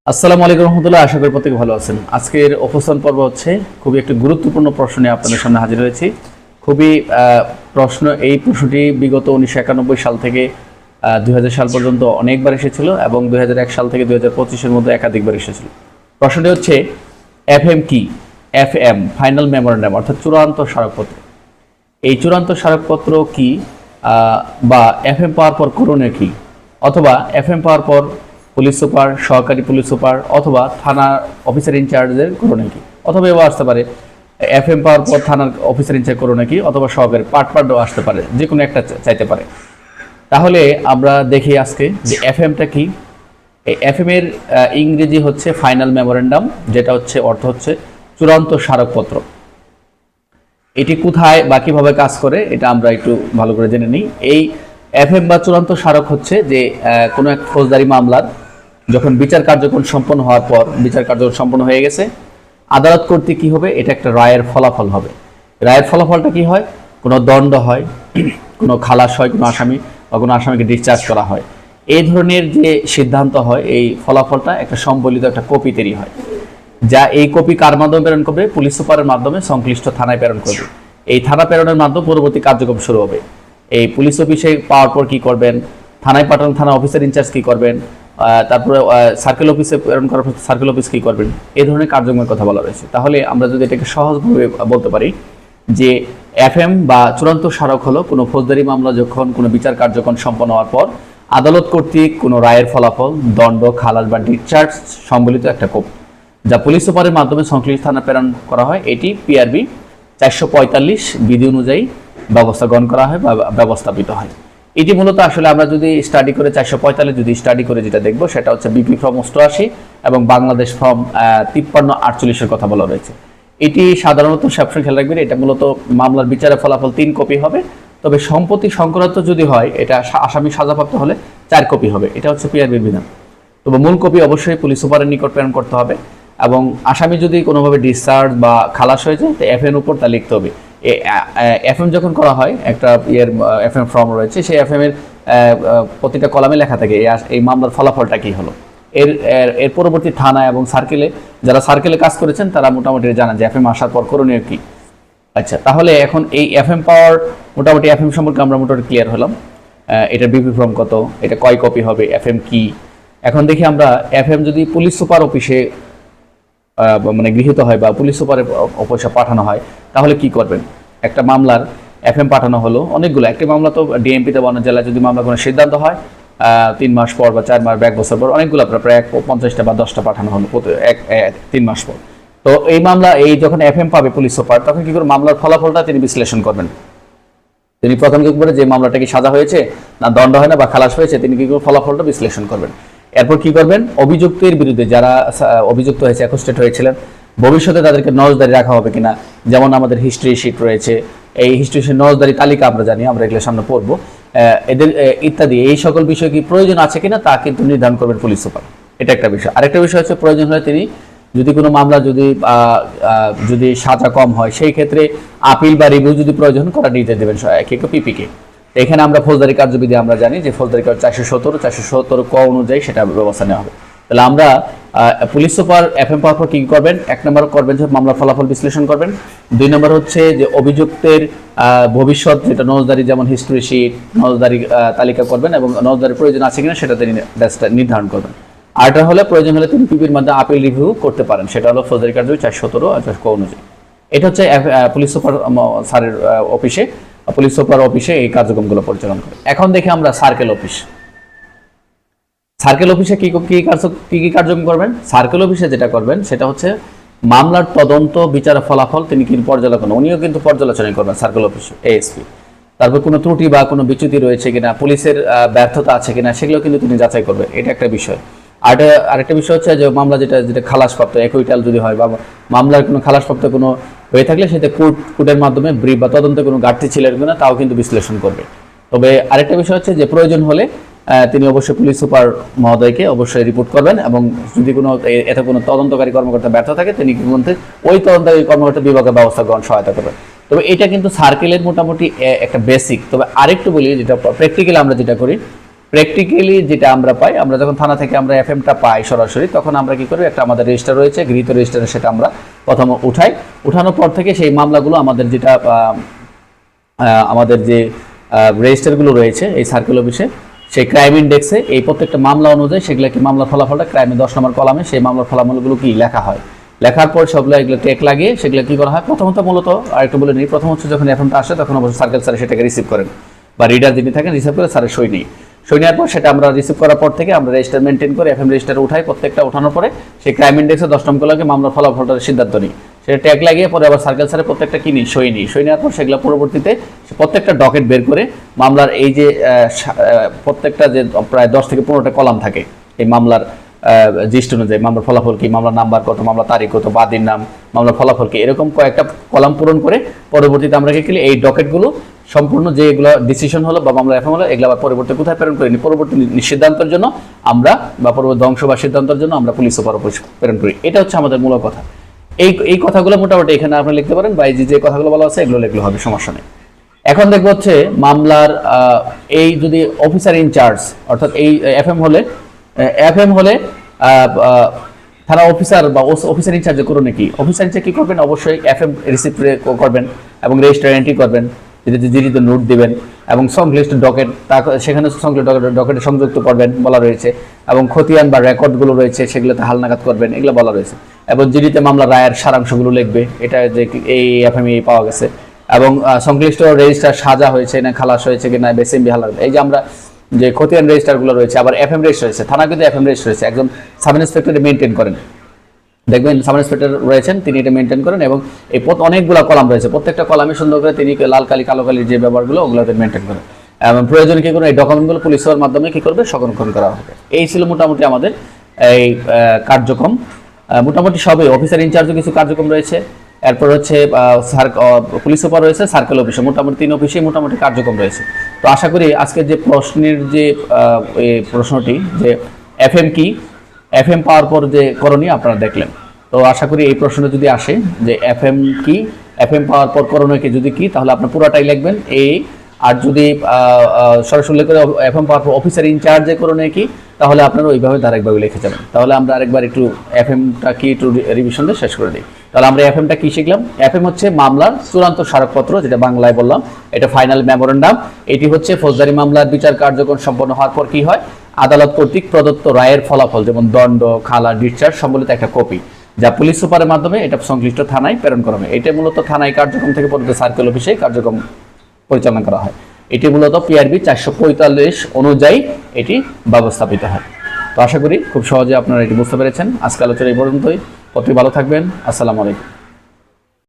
আসসালামু আলাইকুম রহমতুল্লাহ। আশা করি প্রত্যেকে ভালো আছেন। আজকের অবস্থান পর্ব হচ্ছে খুবই একটি গুরুত্বপূর্ণ প্রশ্ন নিয়ে আপনাদের সামনে হাজির হয়েছি। খুবই এই প্রশ্নটি বিগত 1991 সাল থেকে 2000 সাল পর্যন্ত অনেকবার এসেছিল এবং 2001 সাল থেকে 2025-এর মধ্যে একাধিকবার এসেছিল। প্রশ্নটি হচ্ছে এফএম কি? এফএম ফাইনাল মেমোরেন্ডাম অর্থাৎ চূড়ান্ত স্মারকপত্র। এই চূড়ান্ত স্মারকপত্র কি বা এফএম পাওয়ার পর করণীয় কি, অথবা এফএম পাওয়ার পর পুলিশ সুপার, সহকারী পুলিশ সুপার অথবা থানা অফিসার ইনচার্জের করণীয় কি, অথবা এও আসতে পারে এফএম পাওয়ার পর থানার অফিসার ইনচার্জ করণীয় কি, অথবা সহকারী পার্টও আসতে পারে, যে কোনো একটা চাইতে পারে। তাহলে আমরা দেখি আজকে যে এফএমটা কি। এই এফএম এর ইংরেজি হচ্ছে ফাইনাল মেমোরেন্ডাম, যেটা হচ্ছে অর্থ হচ্ছে চূড়ান্ত স্মারকপত্র। এটি কোথায় বা কিভাবে কাজ করে এটা আমরা একটু ভালো করে জেনে নিই। এই এফএম বা চূড়ান্ত স্মারক হচ্ছে যে কোনো এক ফৌজদারি মামলার যখন বিচার কার্যক্রম সম্পন্ন হওয়ার পর, বিচার কার্যক্রম সম্পন্ন হয়ে গেছে, আদালত কর্তৃক কি হবে, এটা একটা রায়ের ফলাফল হবে। রায়ের ফলাফলটা কি হয়? কোনো দণ্ড হয়, কোনো খালাস হয় কোনো আসামি, বা কোনো আসামিকে ডিসচার্জ করা হয়। এই ধরনের যে সিদ্ধান্ত হয়, এই ফলাফলটা একটা সম্বলিত একটা কপি তৈরি হয়, যা এই কপি কার মাধ্যমে প্রেরণ করবে? পুলিশ সুপারের মাধ্যমে সংশ্লিষ্ট থানায় প্রেরণ করবে। এই থানা প্রেরণের মাধ্যমে পরবর্তী কার্যক্রম শুরু হবে। এই পুলিশ অফিসে পাওয়ার পর কি করবেন, থানায় পাঠানো থানা অফিসার ইনচার্জ কি করবেন, তারপরে সার্কেল অফিসে প্রেরণ করার পর সার্কেল অফিস কি করবেন, এই ধরনের কার্যক্রমের কথা বলা রয়েছে। তাহলে আমরা যদি এটাকে সহজভাবে বলতে পারি যে এফএম বা চূড়ান্ত স্মারক হলো কোনো ফৌজদারি মামলা যখন কোনো বিচার কার্যক্রম সম্পন্ন হওয়ার পর আদালত কর্তৃক কোনো রায়ের ফলাফল, দণ্ড, খালাস বা ডিসচার্জ সম্বলিত একটা কপি, যা পুলিশ সুপারের মাধ্যমে সংশ্লিষ্ট থানা প্রেরণ করা হয়। এটি পিআরবি 445 বিধি অনুযায়ী ব্যবস্থা গ্রহণ করা হয় বা ব্যবস্থাপিত হয়। এটি মূলত আসলে আমরা যদি স্টাডি করে 445 যদি স্টাডি করে যেটা দেখবো সেটা হচ্ছে বিপি ফর্ম 88 এবং বাংলাদেশ ফর্ম 5348-এর কথা বলা রয়েছে। এটি সাধারণত সবসময় খেয়াল রাখবেন, এটা মূলত মামলার বিচারের ফলাফল 3 কপি হবে, তবে সম্পত্তি সংক্রান্ত যদি হয়, এটা আসামি সাজাপ্রাপ্ত হলে 4 কপি হবে। এটা হচ্ছে পিআরবির বিধান। তবে মূল কপি অবশ্যই পুলিশ সুপারের নিকট প্রেরণ করতে হবে, এবং আসামি যদি কোনোভাবে ডিসচার্জ বা খালাস হয়ে যায়, তো এফএম উপর তা লিখতে হবে। এফএম যখন করা হয়, একটা এফএম ফর্ম রয়েছে, সেই এফএম এর প্রতিটা কলামে লেখা থাকে এই মামলার ফলাফলটা কি হলো। এর পরবর্তী থানা এবং সার্কেলে, যারা সার্কেলে কাজ করেছেন তারা মোটামুটি জানেন যে এফএম আসার পর করণীয় কি। আচ্ছা, তাহলে এখন এই এফএম পাওয়ার মোটামুটি এফএম সম্পর্কে আমরা মোটামুটি ক্লিয়ার হলাম। এটার বিপি ফর্ম কত, এটা কয় কপি হবে, এফএম কি। এখন দেখি আমরা এফএম যদি পুলিশ সুপার অফিসে মানে গৃহীত হয় বা পুলিশ সুপারের অফিসে পাঠানো হয়, তাহলে কি করবেন? একটা মামলার এফএম পাঠানো হলো অনেকগুলো, একটি মামলা তো ডিএমপিতে বর্ণনা জেলায় যদি মামলা কোনো সিদ্ধান্ত হয় 3 মাস পর বা 4 মাস বা 1 বছর পর, অনেকগুলো প্রায় 50টা বা 10টা পাঠানো হলো 3 মাস পর। তো এই মামলা যখন এফএম পাবে পুলিশ সুপার, তখন কি করে মামলার ফলাফলটা তিনি বিশ্লেষণ করবেন। তিনি প্রথম কি করে, যে মামলাটা কি সাজা হয়েছে না দণ্ড হয় না বা খালাস হয়েছে, তিনি কি করে ফলাফলটা বিশ্লেষণ করবেন। এরপর কি করবেন? অভিযুক্তের বিরুদ্ধে যারা অভিযুক্ত হয়েছে, অ্যাকোস্টেড হয়েছিলেন, ভবিষ্যতে তাদেরকে নজরদারি রাখা হবে কিনা। যেমন আমাদের হিস্ট্রি শিট রয়েছে, এই হিস্ট্রি শিট নজরদারি তালিকা আমরা জানি, আমরা এগুলো সামনে পড়বো, এদের ইত্যাদি এই সকল বিষয় কি প্রয়োজন আছে কিনা তা কিন্তু নির্ধারণ করবেন পুলিশ সুপার। এটা একটা বিষয়। আরেকটা বিষয় হচ্ছে, প্রয়োজন হলে তিনি যদি কোনো মামলা যদি সাজা কম হয়, সেই ক্ষেত্রে আপিল বা রিভিউ যদি প্রয়োজন করা নির্দেশ দেবেন পিপিকে। এখানে আমরা ফৌজদারি কার্যবিধি আমরা জানি যে ফৌজদারি কার্য 417 ক অনুযায়ী সেটা ব্যবস্থা নেওয়া হবে। তাহলে আমরা পুলিশ সুপার এফএম পাওয়ার পর কি করবেন? 1 নম্বর করবেন যে মামলার ফলাফল বিশ্লেষণ করবেন। 2 নম্বর হচ্ছে যে অভিযুক্তের ভবিষ্যৎ যেটা নজরদারি, যেমন হিস্ট্রি শিট, নজরদারি তালিকা করবেন এবং নজরদারির প্রয়োজন আছে কিনা সেটা তিনি নির্ধারণ করবেন। আরটা হলে প্রয়োজন হলে তিনি পিপির মাধ্যমে আপিল রিভিউ করতে পারেন, সেটা হলো ফৌজদারি কার্য 417 ক অনুযায়ী। এটা হচ্ছে পুলিশ সুপার স্যারের অফিসে, পুলিশ সুপার অফিসে এই কার্যক্রমগুলো পরিচালনা করে। এখন দেখি আমরা সার্কেল অফিস। সার্কেল অফিসে কি কি কার্যক্রম করবেন? সার্কেল অফিসে যেটা করবেন সেটা হচ্ছে মামলার তদন্ত, বিচার ফলাফল তিনি কিন্তু পর্যালোচনা, উনিও কিন্তু পর্যালোচনা করবেন সার্কেল অফিস এএসপি। তারপর কোনো ত্রুটি বা কোনো বিচ্যুতি রয়েছে কিনা, পুলিশের ব্যর্থতা আছে কিনা, সেগুলো কিন্তু তিনি যাচাই করবেন। এটা একটা বিষয়। আরেকটা বিষয় হচ্ছে যে মামলা যেটা খালাসপ্রাপ্ত, একুইটাল যদি হয় বা মামলার কোনো খালাসপ্রাপ্ত কোনো হয়ে থাকলে সেটা কোর্টের মাধ্যমে ব্রিফ বা তদন্তে কোনো ঘাটতি ছিল কিনা তাও কিন্তু বিশ্লেষণ করবে। তবে আরেকটা বিষয় হচ্ছে যে প্রয়োজন হলে তিনি অবশ্যই পুলিশ সুপার মহোদয়কে অবশ্যই রিপোর্ট করবেন, এবং যদি এতে কোনো তদন্তকারী কর্মকর্তা ব্যর্থ থাকে তিনি কি বলতে ওই তদন্তকারী কর্মকর্তা বিভাগের ব্যবস্থা গ্রহণ সহায়তা করবেন। তবে এটা কিন্তু সার্কেলের মোটামুটি একটা বেসিক। তবে আরেকটু বলি, যেটা প্র্যাকটিক্যালি আমরা যেটা করি, প্র্যাকটিক্যালি যেটা আমরা পাই, আমরা যখন থানা থেকে আমরা এফএমটা পাই সরাসরি, তখন আমরা কি করি, একটা আমাদের রেজিস্টার রয়েছে, গৃহীত রেজিস্টারে সেটা আমরা প্রথম উঠাই। উঠানোর পর থেকে সেই মামলাগুলো আমাদের যেটা আমাদের যে রেজিস্টারগুলো রয়েছে এই সার্কেল অফিসে, সেই ক্রাইম ইন্ডেক্সে এই প্রত্যেকটা মামলা অনুযায়ী সেগুলো কি মামলার ফলাফলটা ক্রাইমে 10 নম্বর কলামে সেই মামলার ফলাফলগুলো কি লেখা হয়। লেখার পর সবগুলো এগুলো টেক লাগিয়ে সেগুলো কি করা হয়, প্রথমত মূলত আরেকটু বলে নিই, প্রথম হচ্ছে যখন এফএমটা আসে তখন অবশ্যই সার্কেল স্যার সেটাকে রিসিভ করেন, বা রিডার যিনি থাকেন রিসিভ করে স্যারের সই নেই। সই নেওয়ার পর সেটা আমরা রিসিভ করার পর থেকে আমরা রেজিস্টার মেনটেন করে এফএম রেজিস্টারে উঠাই, প্রত্যেকটা উঠানোর পরে সেই ক্রাইম ইন্ডেক্সে 10 নম্বর কলামে মামলার ফলাফলটার সিদ্ধান্ত নিই। সেটা ট্যাগ লাগিয়ে পরে আবার সার্কেল স্যারের প্রত্যেকটা কি নিই, সই নিই। সই নেওয়ার পর সেগুলো পরবর্তীতে প্রত্যেকটা ডকেট বের করে মামলার এই যে প্রত্যেকটা যে প্রায় 10 থেকে 15টা কলাম থাকে এই মামলার জিস্ট অনুযায়ী, মামলার ফলাফল কি, মামলার নাম্বার কত, মামলা তারিখ কত, বাদীর নাম, মামলার ফলাফল কি, এরকম কয়েকটা কলাম পূরণ করে পরবর্তীতে আমরা কি করি, এই ডকেটগুলো সম্পূর্ণ যেগুলো ডিসিশন হলো বা মামলা এফএম হলো এগুলো আবার পরবর্তী কোথায় প্রেরণ করি, পরবর্তী সিদ্ধান্তের জন্য আমরা, বা পরবর্তী ধ্বংস বা সিদ্ধান্তের জন্য আমরা পুলিশ সুপার প্রেরণ করি। এটা হচ্ছে আমাদের মূল কথা। এই কথাগুলো মোটামুটি এখানে আপনি লিখতে পারেন, বা এই যে কথাগুলো বলা আছে এগুলো লিখলে হবে, সমস্যা নেই। এখন দেখবো হচ্ছে মামলার এই যদি অফিসার ইনচার্জ, অর্থাৎ এই এফএম হলে থানা অফিসার বা অফিসার ইনচার্জে করুন কি, অফিসার ইনচার্জ কি করবেন, অবশ্যই এফএম রিসিপ্ট করবেন এবং রেজিস্টার এন্ট্রি করবেন, জিডিতে নোট দিবেন এবং সংশ্লিষ্ট ডকেট সেখানে সংশ্লিষ্ট ডকেটে সংযুক্ত করবেন বলা রয়েছে, এবং খতিয়ান বা রেকর্ডগুলো রয়েছে সেগুলোতে হালনাগাদ করবেন, এগুলো বলা রয়েছে। এবং জিডিতে মামলা রায়ের সারাংশগুলো লিখবে, এটা যে এই এফএমই পাওয়া গেছে, এবং সংশ্লিষ্ট রেজিস্টার সাজা হয়েছে না, খালাস হয়েছে কি না, বেসিএমবি হালাল, এই যে আমরা যে খতিয়ান রেজিস্টারগুলো রয়েছে, আবার এফএম রেজিস্টার রয়েছে, থানা কিন্তু এফএম রেজিস্টার রয়েছে, একজন সাব ইন্সপেক্টরে মেনটেন করেন, দেখবেন সাব ইন্সপেক্টর রয়েছেন তিনি এটা মেনটেন করেন, এবং এই অনেকগুলো কলাম রয়েছে, প্রত্যেকটা কলামে সুন্দর করে তিনি লাল কালি কালো কালির যে ব্যাপারগুলো ওগুলোতে মেনটেন করেন, এবং প্রয়োজনে কি করুন এই ডকুমেন্টগুলো পুলিশ সেবার মাধ্যমে কি করবে, সংরক্ষণ করা হবে। এই ছিল মোটামুটি আমাদের এই কার্যক্রম। মোটামুটি সবই অফিসার ইনচার্জও কিছু কার্যক্রম রয়েছে, এরপর হচ্ছে পুলিশ সুপার রয়েছে, সার্কেল অফিসে, মোটামুটি 3 অফিসে মোটামুটি কার্যক্রম রয়েছে। তো আশা করি আজকের যে প্রশ্নের যে প্রশ্নটি যে এফএম কি, এফএম পাওয়ার পর যে করণীয় আপনারা দেখলেন, তো আশা করি এই প্রশ্নটা যদি আসে যে এফএম কি, এফএম পাওয়ার পর করণীয় কি যদি কি, তাহলে আপনার পুরাটাই লিখবেন এই। আর যদি সরাসরি করে এফএম পাওয়ার পর অফিসার ইনচার্জে করণীয় কি, তাহলে আপনারা ওইভাবে ধারাবাহিকভাবে লিখে যাবেন। তাহলে আমরা আরেকবার একটু এফএমটা কি একটু রিভিশন দিয়ে শেষ করে দিই। তাহলে আমরা এফএমটা কি শিখলাম, এফএম হচ্ছে মামলার চূড়ান্ত স্মারকপত্র, যেটা বাংলায় বললাম, এটা ফাইনাল মেমোরেন্ডাম। এটি হচ্ছে ফৌজদারি মামলার বিচার কার্যক্রম সম্পন্ন হওয়ার পর কি হয়, আদালত কর্তৃক প্রদত্ত রায়ের ফলাফল, যেমন দণ্ড, খালাস, ডিসচার্জ সম্বলিত একটা কপি, যা পুলিশ সুপারের মাধ্যমে এটা সংশ্লিষ্ট থানায় প্রেরণ করা হয়। এটা মূলত থানায় কার্যক্রম থেকে পরবর্তী সার্কেল অফিসে কার্যক্রম পরিচালনা করা হয়। এটি মূলত পিআরবি 445 অনুযায়ী এটি ব্যবস্থাপিত হয়। তো আশা করি খুব সহজে আপনারা এটি বুঝতে পেরেছেন। আজকে আলোচনা এই পর্যন্তই। প্রতি ভালো থাকবেন। আসসালামু আলাইকুম।